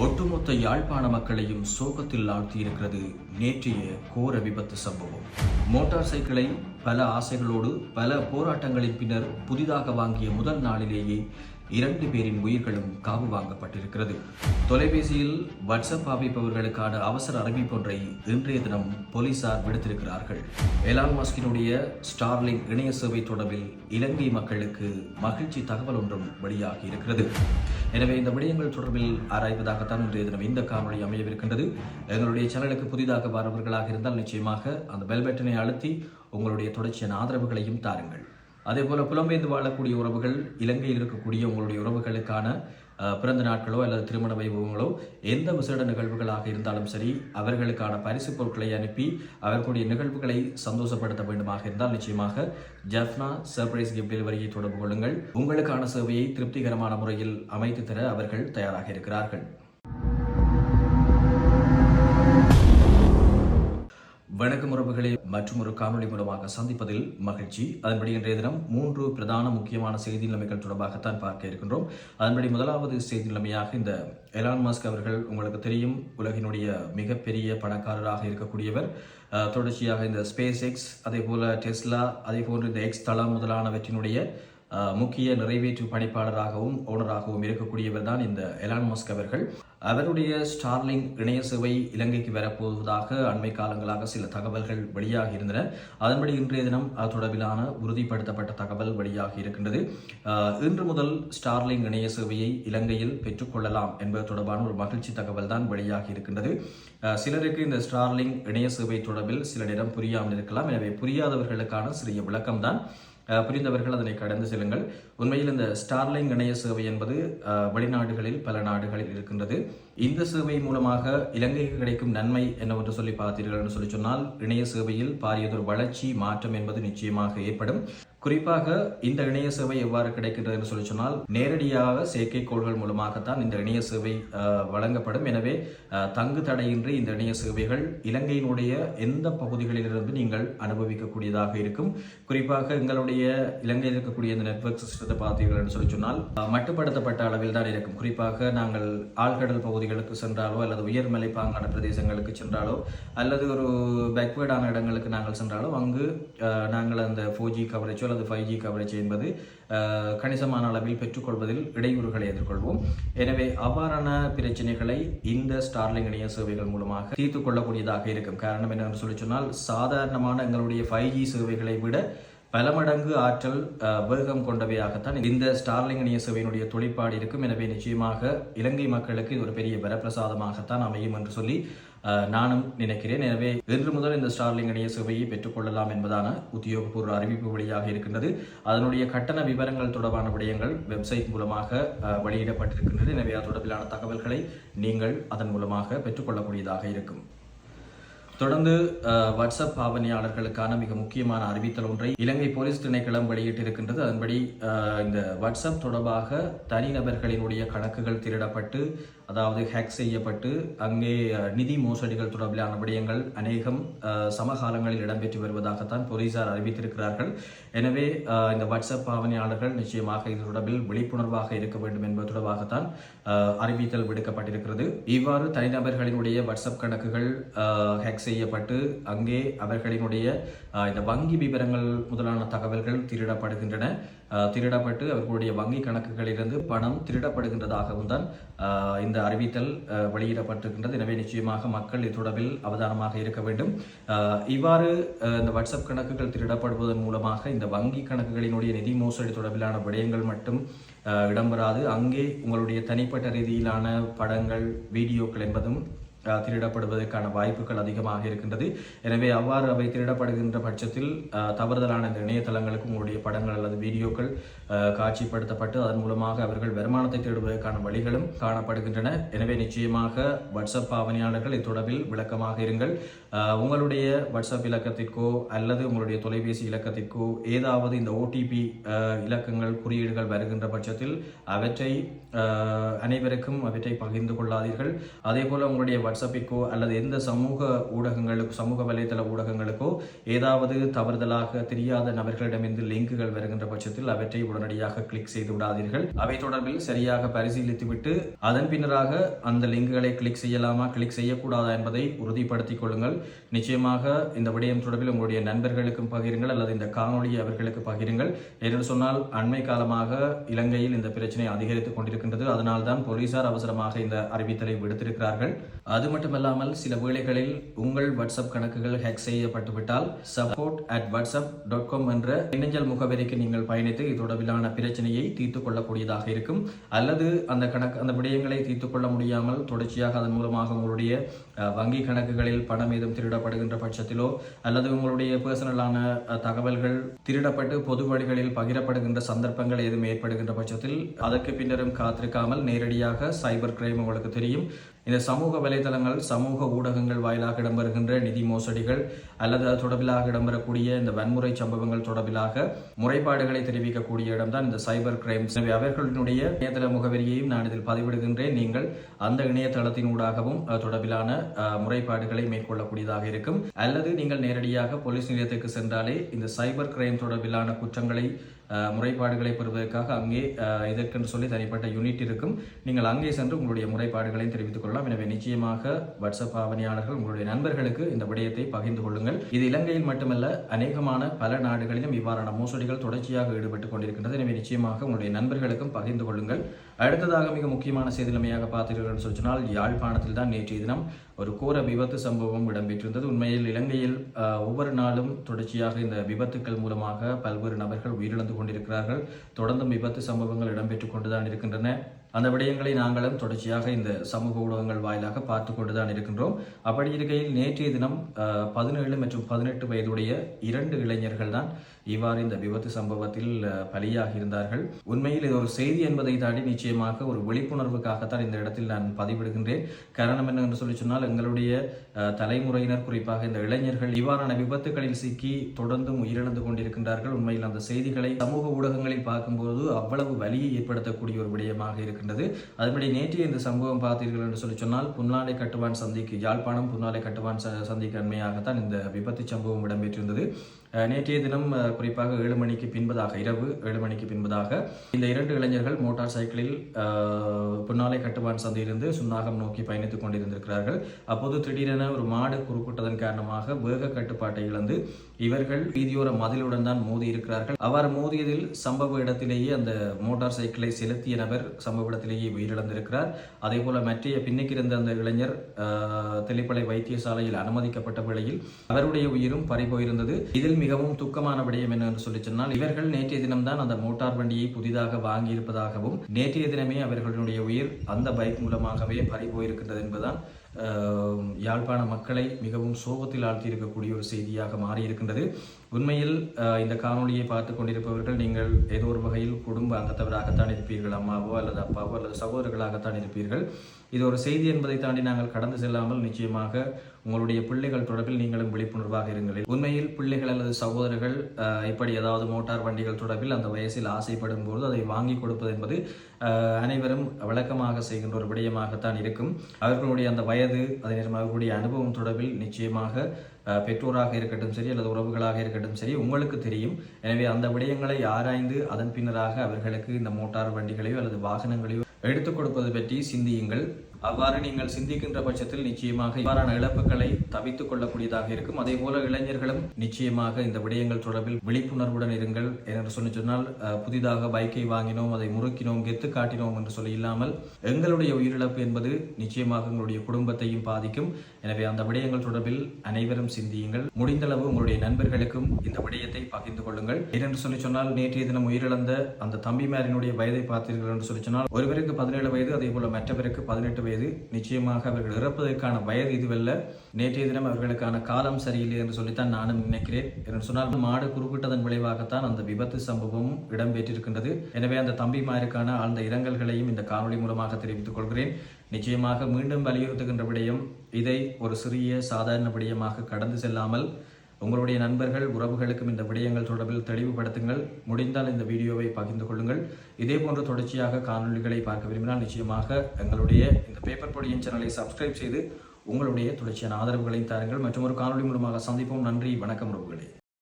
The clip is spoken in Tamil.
ஒட்டுமொத்த யாழ்ப்பாண மக்களையும் சோகத்தில் ஆழ்த்தியிருக்கிறது நேற்றைய கோர விபத்து சம்பவம். மோட்டார் சைக்கிளை பல ஆசைகளோடு பல போராட்டங்களின் பின்னர் புதிதாக வாங்கிய முதல் நாளிலேயே 2 பேரின் உயிர்களும் காவு வாங்கப்பட்டிருக்கிறது. தொலைபேசியில் வாட்ஸ்அப் பாவிப்பவர்களுக்கான அவசர அறிவிப்பொன்றை இன்றைய தினம் போலீசார் விடுத்திருக்கிறார்கள். எலான் மஸ்கினுடைய ஸ்டார்லிங் இணைய சேவை தொடர்பில் இலங்கை மக்களுக்கு மகிழ்ச்சி தகவல் ஒன்றும் வெளியாகி இருக்கிறது. எனவே இந்த விடயங்கள் தொடர்பில் ஆராய்வதாகத்தான் இன்றைய தினம் இந்த காணொலி அமையவிருக்கின்றது. எங்களுடைய சேனலுக்கு புதிதாக வரவர்களாக இருந்தால் நிச்சயமாக அந்த பெல் பட்டனை அழுத்தி உங்களுடைய தொடர்ச்சியான ஆதரவுகளையும் தாருங்கள். அதேபோல புலம்பெயர்ந்து வாழக்கூடிய உறவுகள், இலங்கையில் இருக்கக்கூடிய உங்களுடைய உறவுகளுக்கான பிறந்த நாட்களோ அல்லது திருமண வைபவங்களோ எந்த விசேட நிகழ்வுகளாக இருந்தாலும் சரி, அவர்களுக்கான பரிசு பொருட்களை அனுப்பி அவர்களுடைய நிகழ்வுகளை சந்தோஷப்படுத்த வேண்டுமாக இருந்தால் நிச்சயமாக ஜஃப்னா சர்ப்ரைஸ் கிஃப்ட் டெலிவரியை தொடர்பு கொள்ளுங்கள். உங்களுக்கான சேவையை திருப்திகரமான முறையில் அமைத்து தர அவர்கள் தயாராக இருக்கிறார்கள். வணக்கம் உறவுகளே, மற்றும் ஒரு காணொலி மூலமாக சந்திப்பதில் மகிழ்ச்சி. அதன்படி இன்றைய தினம் 3 பிரதான முக்கியமான செய்தி நிலைமைகள் தொடர்பாகத்தான் பார்க்க இருக்கின்றோம். அதன்படி முதலாவது செய்தி நிலைமையாக இந்த எலான் மஸ்க் அவர்கள், உங்களுக்கு தெரியும், உலகினுடைய மிகப்பெரிய பணக்காரராக இருக்கக்கூடியவர். தொடர்ச்சியாக இந்த ஸ்பேஸ் எக்ஸ், அதே போல டெஸ்லா, அதே போன்று இந்த எக்ஸ் தளம் முதலானவற்றினுடைய முக்கிய நிறைவேற்று பணிப்பாளராகவும் ஓனராகவும் இருக்கக்கூடியவர் தான் இந்த எலான் மஸ்க் அவர்கள். அவருடைய ஸ்டார்லிங் இணைய சேவை இலங்கைக்கு வரப்போவதாக அண்மை காலங்களாக சில தகவல்கள் வெளியாகி இருந்தன. அதன்படி இன்றைய தினம் அது தொடர்பிலான உறுதிப்படுத்தப்பட்ட தகவல் வெளியாகி இருக்கின்றது. இன்று முதல் ஸ்டார்லிங் இணைய சேவையை இலங்கையில் பெற்றுக்கொள்ளலாம் என்பது தொடர்பான ஒரு மகிழ்ச்சி தகவல் தான் வெளியாகி இருக்கின்றது. சிலருக்கு இந்த ஸ்டார்லிங் இணைய சேவை தொடர்பில் சில நேரம் புரியாமல் இருக்கலாம். எனவே புரியாதவர்களுக்கான சிறிய விளக்கம் தான். புரிந்தவர்கள் அதனை கடந்து செல்லுங்கள். உண்மையில் இந்த ஸ்டார்லிங் இணைய சேவை என்பது வெளிநாடுகளில் பல நாடுகளில் இருக்கின்றது. இந்த சேவை மூலமாக இலங்கைக்கு கிடைக்கும் நன்மை என்னவென்று சொல்லி பார்த்தீர்கள் என்று சொல்லி சொன்னால், இணைய சேவையில் பாரியதொரு வளர்ச்சி மாற்றம் என்பது நிச்சயமாக ஏற்படும். குறிப்பாக இந்த இணைய சேவை எவ்வாறு கிடைக்கின்றது என்று சொல்லி சொன்னால், நேரடியாக செயற்கைக்கோள்கள் மூலமாகத்தான் இந்த இணைய சேவை வழங்கப்படும். எனவே தங்கு தடையின்றி இந்த இணைய சேவைகள் இலங்கையினுடைய எந்த பகுதிகளிலிருந்து நீங்கள் அனுபவிக்கக்கூடியதாக இருக்கும். குறிப்பாக எங்களுடைய இலங்கையில் இருக்கக்கூடிய இந்த நெட்வொர்க் சிஸ்டத்தை பார்த்தீர்கள் என்று சொல்லி சொன்னால் மட்டுப்படுத்தப்பட்ட அளவில் தான் இருக்கும். குறிப்பாக நாங்கள் ஆழ்கடல் பகுதிகளுக்கு சென்றாலோ அல்லது உயர்மலை பாங்கான பிரதேசங்களுக்கு சென்றாலோ அல்லது ஒரு பேக்வேர்டான இடங்களுக்கு நாங்கள் சென்றாலோ அங்கு நாங்கள் அந்த 4G கவரேஜோ அல்லது 5G கவரேஜ் என்பது கணிசமான அளவில் பெற்றுக்கொள்வதில் இடையூறுகளை எதிர்கொள்வோம். எனவே அவ்வாறான பிரச்சனைகளை இந்த ஸ்டார்லிங் இணைய சேவைகள் மூலமாக தீர்த்து கொள்ளக்கூடியதாக இருக்கும். காரணம் என்னென்று சொல்லி சொன்னால், சாதாரணமான எங்களுடைய 5G சேவைகளை விட பல மடங்கு ஆற்றல் வேகம் கொண்டவையாகத்தான் இந்த ஸ்டார்லிங் இணைய சேவையினுடைய தொழிற்பாடு இருக்கும். எனவே நிச்சயமாக இலங்கை மக்களுக்கு இது ஒரு பெரிய வரப்பிரசாதமாகத்தான் அமையும் என்று சொல்லி நானும் நினைக்கிறேன். எனவே இன்று முதல் இந்த ஸ்டார்லிங் இணைய சேவையை பெற்றுக்கொள்ளலாம் என்பதான உத்தியோகபூர்வ அறிவிப்பு வழியாக இருக்கின்றது. அதனுடைய கட்டண விவரங்கள் தொடர்பான விடயங்கள் வெப்சைட் மூலமாக வெளியிடப்பட்டிருக்கின்றது. எனவே அது தொடர்பிலான தகவல்களை நீங்கள் அதன் மூலமாக பெற்றுக்கொள்ளக்கூடியதாக இருக்கும். தொடர்ந்து வாட்ஸ்அப் பாவனையாளர்களுக்கான மிக முக்கியமான அறிவித்தல் ஒன்றை இலங்கை போலீஸ் திணைக்களம் வெளியிட்டிருக்கின்றது. அதன்படி இந்த வாட்ஸ்அப் தொடர்பாக தனிநபர்களினுடைய கணக்குகள் திருடப்பட்டு, அதாவது ஹேக் செய்யப்பட்டு அங்கே நிதி மோசடிகள் தொடர்பிலான விடயங்கள் அநேகம் சமகாலங்களில் இடம்பெற்று வருவதாகத்தான் போலீசார் அறிவித்திருக்கிறார்கள். எனவே இந்த வாட்ஸ்அப் பாவனையாளர்கள் நிச்சயமாக இது தொடர்பில் விழிப்புணர்வாக இருக்க வேண்டும் என்பது தொடர்பாகத்தான் அறிவித்தல் விடுக்கப்பட்டிருக்கிறது. இவ்வாறு தனிநபர்களினுடைய வாட்ஸ்அப் கணக்குகள் ஹேக் செய்யப்பட்டு அங்கே அவர்களினுடைய இந்த வங்கி விவரங்கள் முதலான தகவல்கள் திருடப்படுகின்றன. திருடப்பட்டு அவர்களுடைய வங்கி கணக்குகளிலிருந்து பணம் திருடப்படுகின்றதாகவும் தான் இந்த அறிவித்தல் வெளியிடப்பட்டிருக்கின்றது. எனவே நிச்சயமாக மக்கள் இது தொடர்பில் அவதானமாக இருக்க வேண்டும். இவ்வாறு இந்த வாட்ஸ்அப் கணக்குகள் திருடப்படுவதன் மூலமாக இந்த வங்கி கணக்குகளினுடைய நிதி மோசடி தொடர்பிலான விடயங்கள் மட்டும் இடம்பெறாது. அங்கே உங்களுடைய தனிப்பட்ட ரீதியிலான படங்கள், வீடியோக்கள் என்பதும் திருடப்படுவதற்கான வாய்ப்புகள் அதிகமாக இருக்கின்றது. எனவே அவ்வாறு அவை திருடப்படுகின்ற பட்சத்தில் தவறுதலான இந்த இணையதளங்களுக்கு உங்களுடைய படங்கள் அல்லது வீடியோக்கள் காட்சிப்படுத்தப்பட்டு அதன் மூலமாக அவர்கள் வருமானத்தை தேடுவதற்கான வழிகளும் காணப்படுகின்றன. எனவே நிச்சயமாக வாட்ஸ்அப் பாவனையாளர்கள் இத்தொடர்பில் விளக்கமாக இருங்கள். உங்களுடைய வாட்ஸ்அப் இலக்கத்திற்கோ அல்லது உங்களுடைய தொலைபேசி இலக்கத்திற்கோ ஏதாவது இந்த OTP இலக்கங்கள், குறியீடுகள் வருகின்ற பட்சத்தில் அவற்றை அனைவருக்கும் அவற்றை பகிர்ந்து கொள்ளாதீர்கள். அதே போல உங்களுடைய வாட்ஸ்அப்பிற்கோ அல்லது எந்த சமூக ஊடகங்களுக்கோ சமூக வலைதள ஊடகங்களுக்கோ ஏதாவது தவறுதலாக தெரியாத நபர்களிடமிருந்து லிங்குகள் வருகின்ற பட்சத்தில் அவற்றை உடனடியாக கிளிக் செய்து விடாதீர்கள். அவை தொடர்பில் சரியாக பரிசீலித்துவிட்டு அதன் பின்னராக அந்த லிங்குகளை கிளிக் செய்யலாமா கிளிக் செய்யக்கூடாதா என்பதை உறுதிப்படுத்திக் கொள்ளுங்கள். நிச்சயமாக இந்த விடயம் தொடர்பில் உங்களுடைய நண்பர்களுக்கும் பகிருங்கள் அல்லது இந்த காணொலியை அவர்களுக்கு பகிருங்கள். என்று சொன்னால் அண்மை காலமாக இலங்கையில் இந்த பிரச்சனை அதிகரித்துக் கொண்டிருக்கின்றது. அதனால்தான் போலீசார் அவசரமாக இந்த அறிவித்தலை விடுத்திருக்கிறார்கள். அது மட்டுமல்லாமல் சில வேளைகளில் உங்கள் வாட்ஸ்அப் கணக்குகள் ஹேக் செய்யப்பட்டுவிட்டால் support@whatsapp.com என்ற மின்னஞ்சல் முகவரிக்கு நீங்கள் பயணித்து இது தொடர்பிலான பிரச்சனையை தீர்த்துக் கொள்ளக்கூடியதாக இருக்கும். அல்லது அந்த விடயங்களை தீர்த்துக் கொள்ள முடியாமல் தொடர்ச்சியாக அதன் மூலமாக உங்களுடைய வங்கி கணக்குகளில் பணம் ஏதும் திருடப்படுகின்ற பட்சத்திலோ அல்லது உங்களுடைய பர்சனலான தகவல்கள் திருடப்பட்டு பொது வழிகளில் பகிரப்படுகின்ற சந்தர்ப்பங்கள் ஏதும் ஏற்படுகின்ற பட்சத்தில் அதற்கு பின்னரும் காத்திருக்காமல் நேரடியாக சைபர் கிரைம் உங்களுக்கு தெரியும். இந்த சமூக வலைதளங்கள் சமூக ஊடகங்கள் வாயிலாக இடம்பெறுகின்ற நிதி மோசடிகள் அல்லது அது தொடர்பிலாக இடம்பெறக்கூடிய இந்த வன்முறை சம்பவங்கள் தொடர்பிலாக முறைப்பாடுகளை தெரிவிக்கக்கூடிய இடம்தான் இந்த சைபர் கிரைம்ஸ். எனவே அவர்களுடைய இணையதள முகவரியையும் நான் இதில் பதிவிடுகின்றேன். நீங்கள் அந்த இணையதளத்தின் ஊடாகவும் தொடர்பிலான முறைப்பாடுகளை மேற்கொள்ளக்கூடியதாக இருக்கும். அல்லது நீங்கள் நேரடியாக போலீஸ் நிலையத்துக்கு சென்றாலே இந்த சைபர் கிரைம் தொடர்பிலான குற்றங்களை முறைப்பாடுகளை பெறுவதற்காக அங்கே இதற்கென்று சொல்லி தனிப்பட்ட யூனிட் இருக்கும். நீங்கள் அங்கே சென்று உங்களுடைய முறைப்பாடுகளையும் தெரிவித்துக் கொள்ளலாம். எனவே நிச்சயமாக வாட்ஸ்அப் ஆவணியாளர்கள் உங்களுடைய நண்பர்களுக்கு இந்த விடயத்தை பகிர்ந்து கொள்ளுங்கள். இது இலங்கையில் மட்டுமல்ல அநேகமான பல நாடுகளிலும் இவ்வாறான மோசடிகள் தொடர்ச்சியாக ஈடுபட்டுக் கொண்டிருக்கின்றது. எனவே நிச்சயமாக உங்களுடைய நண்பர்களுக்கும் பகிர்ந்து கொள்ளுங்கள். அடுத்ததாக மிக முக்கியமான செய்திலமையாக பார்த்தீர்கள் சொன்னால் யாழ்ப்பாணத்தில் தான் நேற்றைய தினம் ஒரு கோர விபத்து சம்பவம் இடம்பெற்றிருந்தது. உண்மையில் இலங்கையில் ஒவ்வொரு நாளும் தொடர்ச்சியாக இந்த விபத்துக்கள் மூலமாக பல்வேறு நபர்கள் உயிரிழந்து கொண்டிருக்கிறார்கள். தொடர்ந்து விபத்து சம்பவங்கள் இடம்பெற்றுக் கொண்டுதான் இருக்கின்றன. அந்த விடயங்களை நாங்களும் தொடர்ச்சியாக இந்த சமூக ஊடகங்கள் வாயிலாக பார்த்து கொண்டுதான் இருக்கின்றோம். அப்படி இருக்கையில் நேற்றைய தினம் 17 மற்றும் 18 வயதுடைய 2 இளைஞர்கள் தான் இவ்வாறு இந்த விபத்து சம்பவத்தில் பலியாகி இருந்தார்கள். உண்மையில் இது ஒரு செய்தி என்பதை தாண்டி நிச்சயமாக ஒரு விழிப்புணர்வுக்காகத்தான் இந்த இடத்தில் நான் பதிவிடுகின்றேன். காரணம் என்ன என்று சொல்லி சொன்னால் எங்களுடைய தலைமுறையினர் குறிப்பாக இந்த இளைஞர்கள் இவ்வாறான விபத்துகளில் சிக்கி தொடர்ந்தும் உயிரிழந்து கொண்டிருக்கின்றார்கள். உண்மையில் அந்த செய்திகளை சமூக ஊடகங்களில் பார்க்கும்போது அவ்வளவு வலியை ஏற்படுத்தக்கூடிய ஒரு விடயமாக இருக்கின்றது. அதுபடி நேற்றைய இந்த சம்பவம் பார்த்தீர்கள் என்று சொல்லி சொன்னால் புன்னாலை கட்டுவான் சந்திக்கு யாழ்ப்பாணம் புன்னாலை கட்டுவான் சந்திக்கு அண்மையாகத்தான் இந்த விபத்து சம்பவம் இடம்பெற்றிருந்தது. நேற்றைய தினம் குறிப்பாக 7 மணிக்கு பின்பதாக இரவு 7 மணிக்கு பின்பதாக இந்த 2 இளைஞர்கள் மோட்டார் சைக்கிளில் புன்னாலை கட்டுவான் சந்தையிலிருந்து சுன்னாகம் நோக்கி பயணித்துக் கொண்டிருந்திருக்கிறார்கள். அப்போது திடீரென ஒரு மாடு குறுக்கிட்டதன் காரணமாக வேக கட்டுப்பாட்டை இழந்து இவர்கள் வீதியோர மதிலுடன் தான் மோதி இருக்கிறார்கள். அவ்வாறு மோதியதில் சம்பவ இடத்திலேயே அந்த மோட்டார் சைக்கிளை செலுத்திய நபர் சம்பவ இடத்திலேயே உயிரிழந்திருக்கிறார். அதே போல மற்ற பின்னுக்கு இருந்த அந்த இளைஞர் தெளிப்பளை வைத்தியசாலையில் அனுமதிக்கப்பட்ட வேளையில் அவருடைய உயிரும் பறிபோயிருந்தது. இதில் மிகவும் துக்கமான விடயம் என்னவென்று சொல்லி சொன்னால் இவர்கள் நேற்றைய தினம்தான் அந்த மோட்டார் வண்டியை புதிதாக வாங்கி இருப்பதாகவும் நேற்றைய தினமே அவர்களுடைய உயிர் அந்த பைக் மூலமாகவே பறிபோயிருக்கின்றது என்பதுதான் யாழ்ப்பாண மக்களை மிகவும் சோகத்தில் ஆழ்த்தி இருக்கக்கூடிய ஒரு செய்தியாக மாறியிருக்கின்றது. உண்மையில் இந்த காணொலியை பார்த்து கொண்டிருப்பவர்கள் நீங்கள் ஏதோ ஒரு வகையில் குடும்ப அங்கத்தவராகத்தான் இருப்பீர்கள். அம்மாவோ அல்லது அப்பாவோ அல்லது சகோதரர்களாகத்தான் இருப்பீர்கள். இது ஒரு செய்தி என்பதை தாண்டி நாங்கள் கடந்து செல்லாமல் நிச்சயமாக உங்களுடைய பிள்ளைகள் தொடர்பில் நீங்களும் விழிப்புணர்வாக இருங்கள். உண்மையில் பிள்ளைகள் அல்லது சகோதரர்கள் இப்படி ஏதாவது மோட்டார் வண்டிகள் தொடர்பில் அந்த வயசில் ஆசைப்படும் போது அதை வாங்கி கொடுப்பது என்பது அனைவரும் வழக்கமாக செய்கின்ற ஒரு விடயமாகத்தான் இருக்கும். அவர்களுடைய அந்த வயது அதே நேரம் அவர்களுடைய அனுபவம் தொடர்பில் நிச்சயமாக பெற்றோராக இருக்கட்டும் சரி அல்லது உறவுகளாக இருக்கட்டும் சரி உங்களுக்கு தெரியும். எனவே அந்த விடயங்களை ஆராய்ந்து அதன் பின்னராக அவர்களுக்கு இந்த மோட்டார் வண்டிகளையோ அல்லது வாகனங்களையோ எடுத்துக் கொடுப்பது பற்றி சிந்தியுங்கள். அவ்வாறு நீங்கள் சிந்திக்கின்ற பட்சத்தில் நிச்சயமாக இவ்வாறான இழப்புகளை தவித்துக் கொள்ளக்கூடியதாக இருக்கும். அதே போல இளைஞர்களும் நிச்சயமாக இந்த விடயங்கள் தொடர்பில் விழிப்புணர்வுடன் இருங்கள். என்று சொன்னால் புதிதாக பைக்கை வாங்கினோம், அதை முறுக்கினோம், கெத்து காட்டினோம் என்று சொல்லி இல்லாமல் எங்களுடைய உயிரிழப்பு என்பது நிச்சயமாக உங்களுடைய குடும்பத்தையும் பாதிக்கும். எனவே அந்த விடயங்கள் தொடர்பில் அனைவரும் சிந்தியுங்கள். முடிந்தளவு உங்களுடைய நண்பர்களுக்கும் இந்த விடயத்தை பகிர்ந்து கொள்ளுங்கள். ஏனென்று சொல்லி சொன்னால் நேற்றைய தினம் உயிரிழந்த அந்த தம்பிமாரினுடைய வயதை பார்த்தீர்கள் என்று சொல்லி சொன்னால் ஒருவருக்கு 17 வயது, அதே போல மற்றவருக்கு 18 வயது. நிச்சயமாக அவர்கள் இறப்பதற்கான வயது இதுவல்ல. நேற்றைய தினம் அவர்களுக்கான காலம் சரியில்லை என்று சொல்லித்தான் நானும் நினைக்கிறேன். என்று சொன்னால் மாடு குறுக்கிட்டதன் விளைவாகத்தான் அந்த விபத்து சம்பவம் இடம்பெற்றிருக்கின்றது. எனவே அந்த தம்பிமாருக்கான ஆழ்ந்த இரங்கல்களையும் இந்த காணொலி மூலமாக தெரிவித்துக் கொள்கிறேன். நிச்சயமாக மீண்டும் வலியுறுத்துகின்ற விடயம், இதை ஒரு சிறிய சாதாரண விடயமாக கடந்து செல்லாமல் உங்களுடைய நண்பர்கள் உறவுகளுக்கும் இந்த விடயங்கள் தொடர்பில் தெளிவுபடுத்துங்கள். முடிந்தால் இந்த வீடியோவை பகிர்ந்து கொள்ளுங்கள். இதே போன்ற தொடர்ச்சியாக காணொலிகளை பார்க்க விரும்பினால் நிச்சயமாக எங்களுடைய இந்த பேப்பர் பொடியின் சேனலை சப்ஸ்கிரைப் செய்து உங்களுடைய தொடர்ச்சியான ஆதரவுகளை தாருங்கள் மற்றும் ஒரு காணொலி மூலமாக சந்திப்போம். நன்றி, வணக்கம் உறவுகளே.